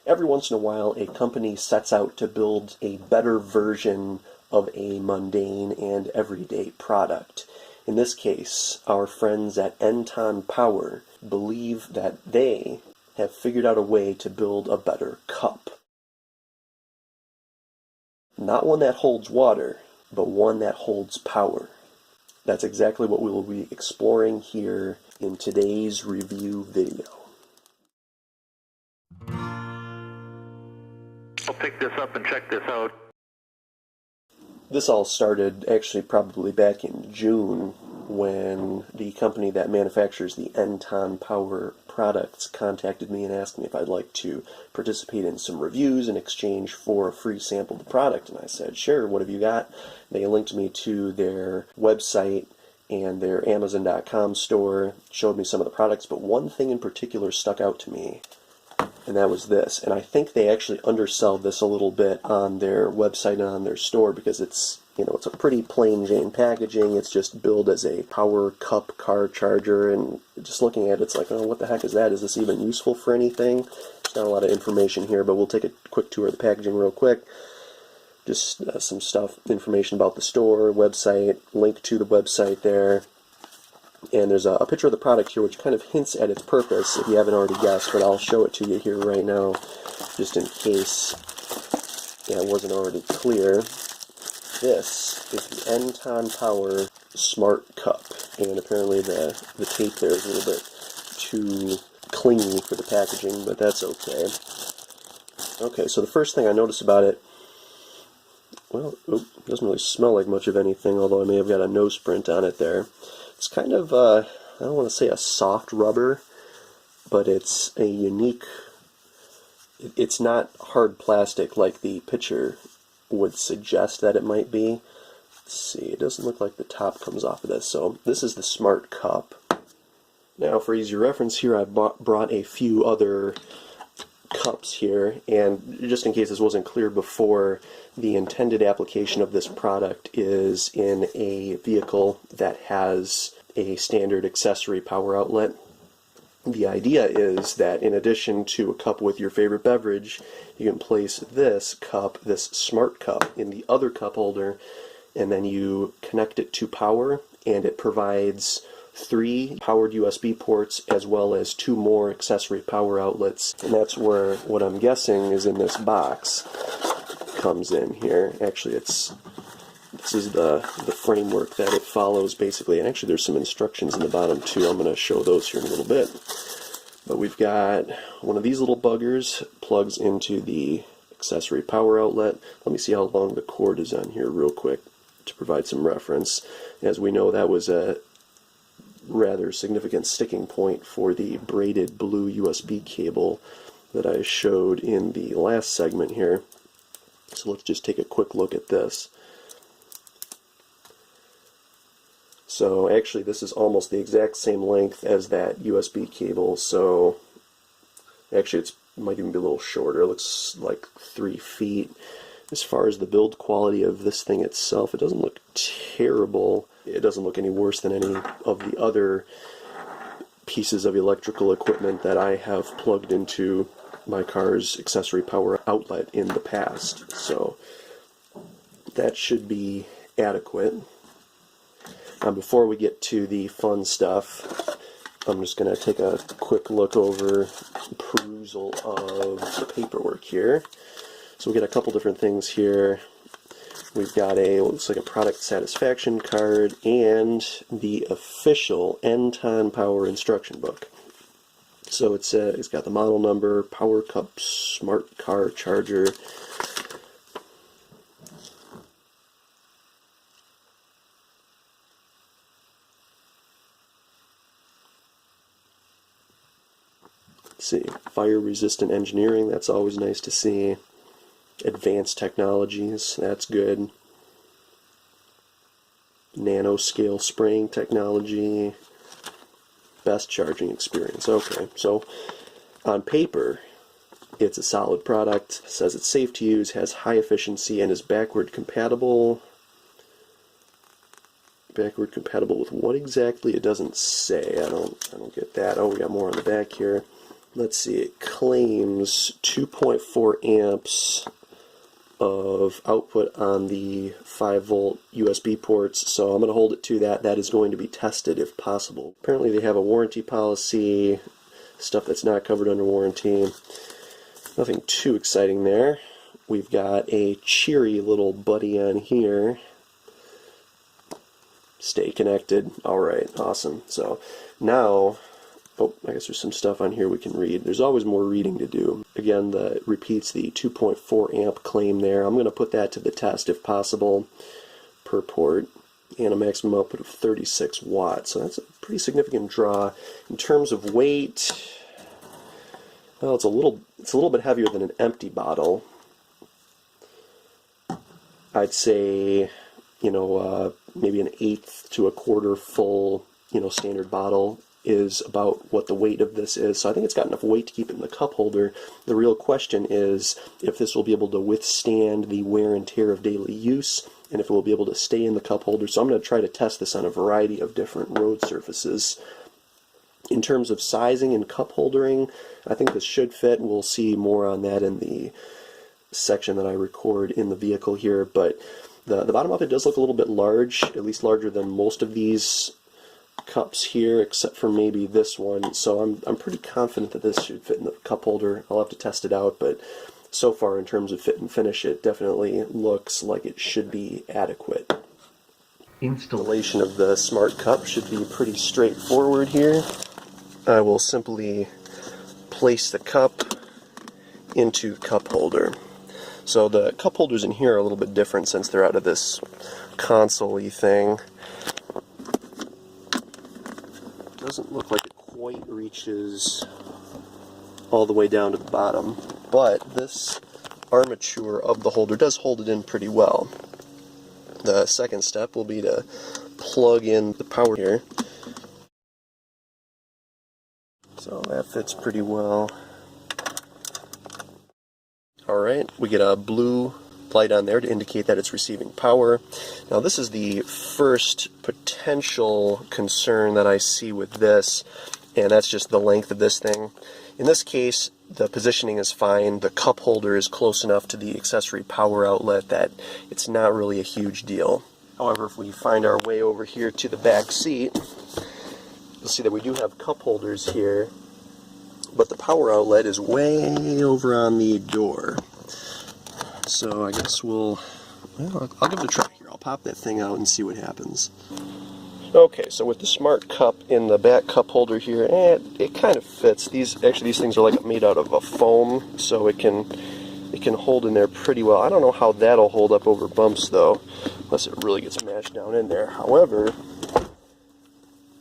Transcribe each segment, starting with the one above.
Every once in a while, a company sets out to build a better version of a mundane and everyday product. In this case, our friends at Ntonpower believe that they have figured out a way to build a better cup. Not one that holds water, but one that holds power. That's exactly what we will be exploring here in today's review video. I'll pick this up and check this out. This all started actually probably back in June when the company that manufactures the Ntonpower products contacted me and asked me if I'd like to participate in some reviews in exchange for a free sample of the product. And I said, sure, what have you got? They linked me to their website and their Amazon.com store, showed me some of the products, but one thing in particular stuck out to me, and that was this. And I think they actually undersell this a little bit on their website and on their store because it's a pretty plain Jane packaging. It's just billed as a power cup car charger, and just looking at it, it's like, oh, what the heck is that? Is this even useful for anything? There's not a lot of information here, but we'll take a quick tour of the packaging real quick. Just some information about the store, website, link to the website there. And there's a picture of the product here which kind of hints at its purpose, if you haven't already guessed, but I'll show it to you here right now, just in case it wasn't already clear. This is the Ntonpower Smart Cup, and apparently the tape there is a little bit too clingy for the packaging, but that's okay. Okay, so the first thing I noticed about it, well, it doesn't really smell like much of anything, although I may have got a nose print on it there. It's kind of, I don't want to say a soft rubber, but it's a unique, it's not hard plastic like the picture would suggest that it might be. Let's see, it doesn't look like the top comes off of this. So this is the Smart Cup. Now for easy reference here, I brought a few other cups here, and just in case this wasn't clear before, the intended application of this product is in a vehicle that has a standard accessory power outlet. The idea is that in addition to a cup with your favorite beverage, you can place this cup, this Smart Cup, in the other cup holder, and then you connect it to power, and it provides 3 powered USB ports as well as 2 more accessory power outlets. And that's where what I'm guessing is in this box comes in here. Actually, this is the framework that it follows basically, and actually there's some instructions in the bottom too. I'm going to show those here in a little bit. But we've got one of these little buggers plugs into the accessory power outlet. Let me see how long the cord is on here real quick to provide some reference. As we know, that was a rather significant sticking point for the braided blue USB cable that I showed in the last segment here. So let's just take a quick look at this. So actually this is almost the exact same length as that USB cable, so actually it might even be a little shorter. It looks like 3 feet. As far as the build quality of this thing itself, it doesn't look terrible. It doesn't look any worse than any of the other pieces of electrical equipment that I have plugged into my car's accessory power outlet in the past. So that should be adequate. Now before we get to the fun stuff, I'm just going to take a quick look over perusal of the paperwork here. So we get a couple different things here. We've got what looks like a product satisfaction card and the official Ntonpower instruction book. So it's got the model number, power cup, smart car charger. Let's see, fire resistant engineering, that's always nice to see. Advanced technologies, that's good. Nanoscale spraying technology. Best charging experience. Okay, so on paper, it's a solid product. It says it's safe to use, has high efficiency, and is backward compatible. Backward compatible with what exactly? It doesn't say. I don't get that. Oh, we got more on the back here. let's see, it claims 2.4 amps of output on the 5-volt USB ports, so I'm going to hold it to that. That is going to be tested if possible. Apparently they have a warranty policy, stuff that's not covered under warranty. Nothing too exciting there. We've got a cheery little buddy on here. Stay connected. Alright, awesome. So now, oh, I guess there's some stuff on here we can read. There's always more reading to do. Again, it repeats the 2.4 amp claim there. I'm going to put that to the test if possible per port, and a maximum output of 36 watts. So that's a pretty significant draw. In terms of weight, well, it's a little bit heavier than an empty bottle. I'd say, maybe an eighth to a quarter full, standard bottle is about what the weight of this is. So I think it's got enough weight to keep it in the cup holder. The real question is if this will be able to withstand the wear and tear of daily use, and if it will be able to stay in the cup holder. So I'm going to try to test this on a variety of different road surfaces. In terms of sizing and cup holdering, I think this should fit. We'll see more on that in the section that I record in the vehicle here, but the bottom of it does look a little bit large, at least larger than most of these cups here, except for maybe this one. So I'm pretty confident that this should fit in the cup holder. I'll have to test it out, but so far in terms of fit and finish, it definitely looks like it should be adequate. Installation of the smart cup should be pretty straightforward here. I will simply place the cup into cup holder. So the cup holders in here are a little bit different since they're out of this console-y thing. Doesn't look like it quite reaches all the way down to the bottom, but this armature of the holder does hold it in pretty well. The second step will be to plug in the power here. So that fits pretty well. Alright, we get a blue light on there to indicate that it's receiving power. Now this is the first potential concern that I see with this, and that's just the length of this thing. In this case, the positioning is fine. The cup holder is close enough to the accessory power outlet that it's not really a huge deal. However, if we find our way over here to the back seat, you'll see that we do have cup holders here, but the power outlet is way over on the door. So I guess I'll give it a try here. I'll pop that thing out and see what happens. Okay, so with the smart cup in the back cup holder here, it kind of fits. These things are like made out of a foam, so it can hold in there pretty well. I don't know how that'll hold up over bumps though, unless it really gets mashed down in there. However,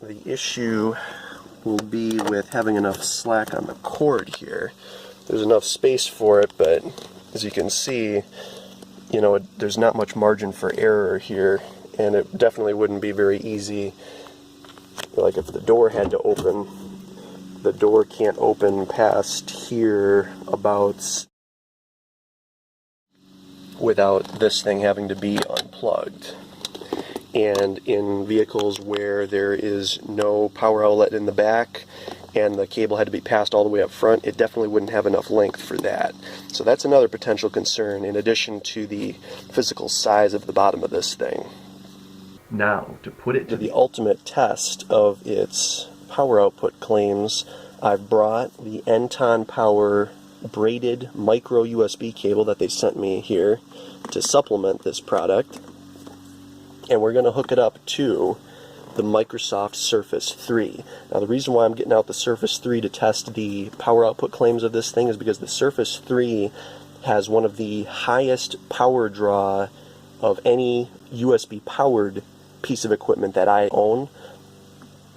the issue will be with having enough slack on the cord here. There's enough space for it, but as you can see, there's not much margin for error here, and it definitely wouldn't be very easy. Like if the door had to open, the door can't open past here about without this thing having to be unplugged. And in vehicles where there is no power outlet in the back and the cable had to be passed all the way up front, it definitely wouldn't have enough length for that. So that's another potential concern in addition to the physical size of the bottom of this thing. Now, to put it to the ultimate test of its power output claims, I've brought the Ntonpower braided micro USB cable that they sent me here to supplement this product. And we're going to hook it up to the Microsoft Surface 3. Now the reason why I'm getting out the Surface 3 to test the power output claims of this thing is because the Surface 3 has one of the highest power draw of any USB powered piece of equipment that I own.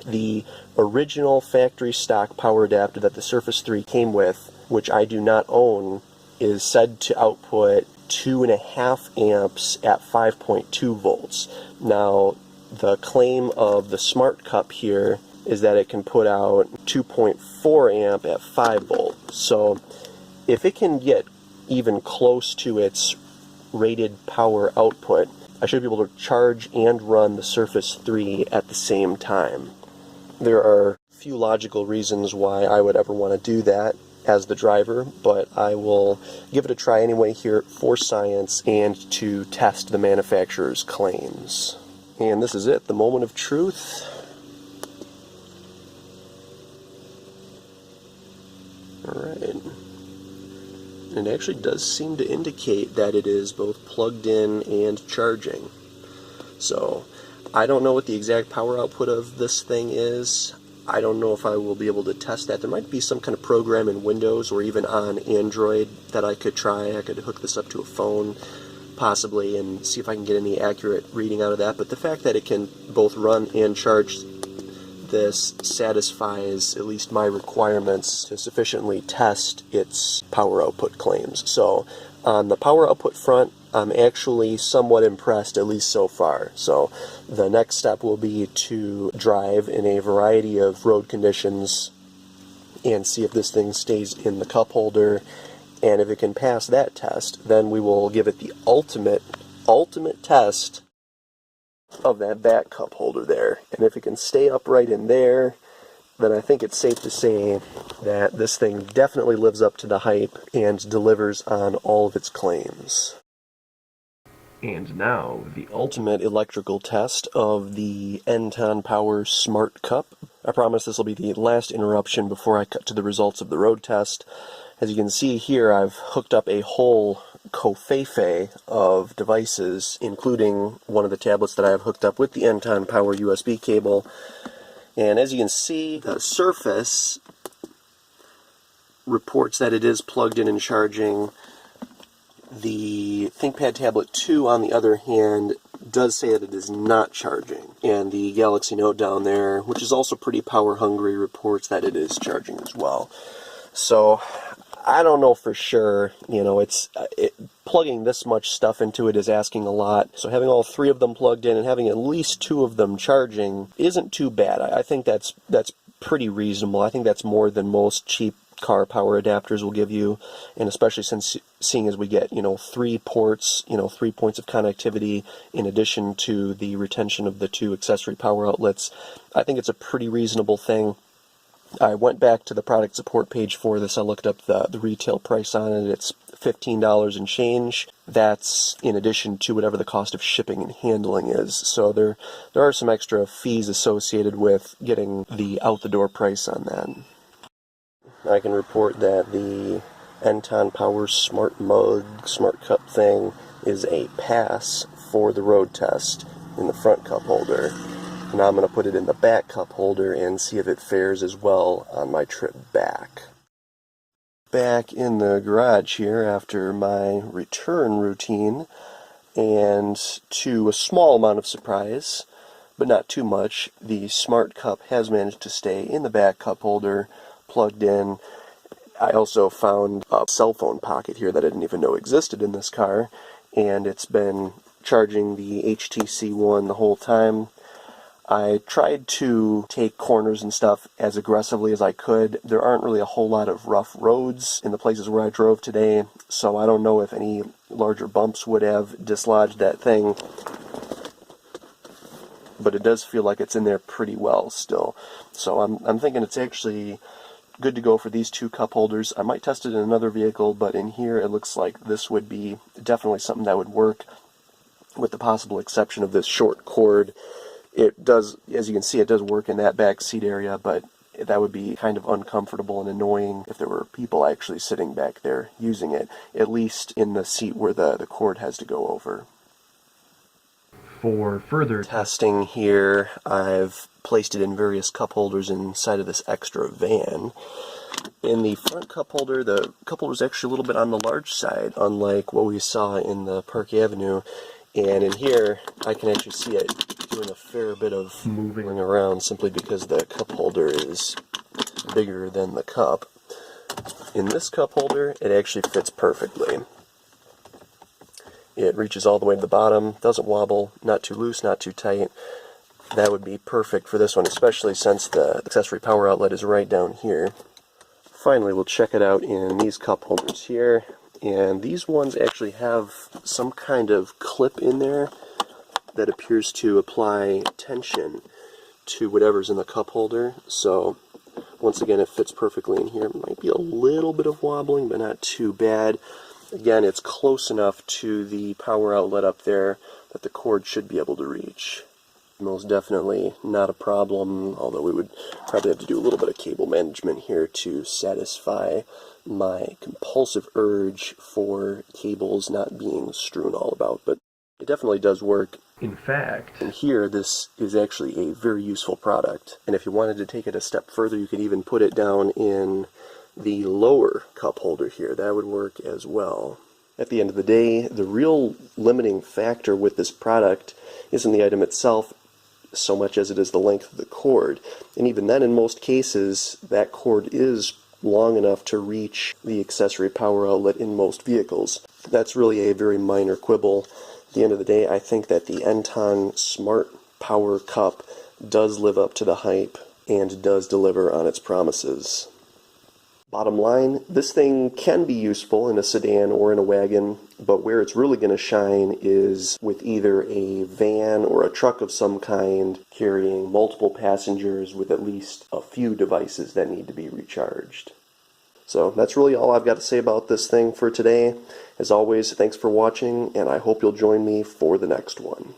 The original factory stock power adapter that the Surface 3 came with, which I do not own, is said to output 2.5 amps at 5.2 volts. Now, the claim of the Smart Cup here is that it can put out 2.4 amp at 5 volts. So, if it can get even close to its rated power output, I should be able to charge and run the Surface 3 at the same time. There are few logical reasons why I would ever want to do that as the driver, but I will give it a try anyway here for science and to test the manufacturer's claims. And this is it, the moment of truth. Alright. It actually does seem to indicate that it is both plugged in and charging. So, I don't know what the exact power output of this thing is. I don't know if I will be able to test that. There might be some kind of program in Windows or even on Android that I could try. I could hook this up to a phone, possibly, and see if I can get any accurate reading out of that. But the fact that it can both run and charge this satisfies at least my requirements to sufficiently test its power output claims. So on the power output front, I'm actually somewhat impressed, at least so far. So the next step will be to drive in a variety of road conditions and see if this thing stays in the cup holder. And if it can pass that test, then we will give it the ultimate test of that back cup holder there. And if it can stay upright in there, then I think it's safe to say that this thing definitely lives up to the hype and delivers on all of its claims. And now, the ultimate electrical test of the Ntonpower Smart Cup. I promise this will be the last interruption before I cut to the results of the road test. As you can see here, I've hooked up a whole covfefe of devices, including one of the tablets that I have hooked up with the Ntonpower USB cable. And as you can see, the surface reports that it is plugged in and charging. The ThinkPad Tablet 2, on the other hand, does say that it is not charging. And the Galaxy Note down there, which is also pretty power hungry, reports that it is charging as well. So I don't know for sure, plugging this much stuff into it is asking a lot. So having all three of them plugged in and having at least two of them charging isn't too bad. I think that's pretty reasonable. I think that's more than most cheap car power adapters will give you, and especially since seeing as we get, 3 ports, 3 points of connectivity in addition to the retention of the 2 accessory power outlets, I think it's a pretty reasonable thing. I went back to the product support page for this. I looked up the retail price on it. It's $15 and change. That's in addition to whatever the cost of shipping and handling is. So there are some extra fees associated with getting the out-the-door price on that. I can report that the Ntonpower Smart Mug, Smart Cup thing is a pass for the road test in the front cup holder. Now I'm going to put it in the back cup holder and see if it fares as well on my trip back. Back in the garage here after my return routine, and to a small amount of surprise, but not too much, the Smart Cup has managed to stay in the back cup holder, plugged in. I also found a cell phone pocket here that I didn't even know existed in this car, and it's been charging the HTC One the whole time. I tried to take corners and stuff as aggressively as I could. There aren't really a whole lot of rough roads in the places where I drove today, so I don't know if any larger bumps would have dislodged that thing. But it does feel like it's in there pretty well still. So I'm thinking it's actually good to go for these 2 cup holders. I might test it in another vehicle, but in here it looks like this would be definitely something that would work, with the possible exception of this short cord. It does, as you can see, it does work in that back seat area, but that would be kind of uncomfortable and annoying if there were people actually sitting back there using it, at least in the seat where the cord has to go over. For further testing here, I've placed it in various cup holders inside of this extra van. In the front cup holder, the cup holder is actually a little bit on the large side, unlike what we saw in the Park Avenue. And in here, I can actually see it doing a fair bit of moving around simply because the cup holder is bigger than the cup. In this cup holder, it actually fits perfectly. It reaches all the way to the bottom, doesn't wobble, not too loose, not too tight. That would be perfect for this one, especially since the accessory power outlet is right down here. Finally, we'll check it out in these cup holders here. And these ones actually have some kind of clip in there that appears to apply tension to whatever's in the cup holder. So Once again, it fits perfectly in here. It might be a little bit of wobbling, but not too bad. Again, it's close enough to the power outlet up there that the cord should be able to reach. Most definitely not a problem, although we would probably have to do a little bit of cable management here to satisfy my compulsive urge for cables not being strewn all about, but it definitely does work. In fact, and here, this is actually a very useful product, and if you wanted to take it a step further, you could even put it down in the lower cup holder here. That would work as well. At the end of the day, the real limiting factor with this product isn't the item itself so much as it is the length of the cord. And even then, in most cases, that cord is long enough to reach the accessory power outlet in most vehicles. That's really a very minor quibble. At the end of the day, I think that the Nton Smart Power Cup does live up to the hype and does deliver on its promises. Bottom line, this thing can be useful in a sedan or in a wagon, but where it's really going to shine is with either a van or a truck of some kind carrying multiple passengers with at least a few devices that need to be recharged. So that's really all I've got to say about this thing for today. As always, thanks for watching, and I hope you'll join me for the next one.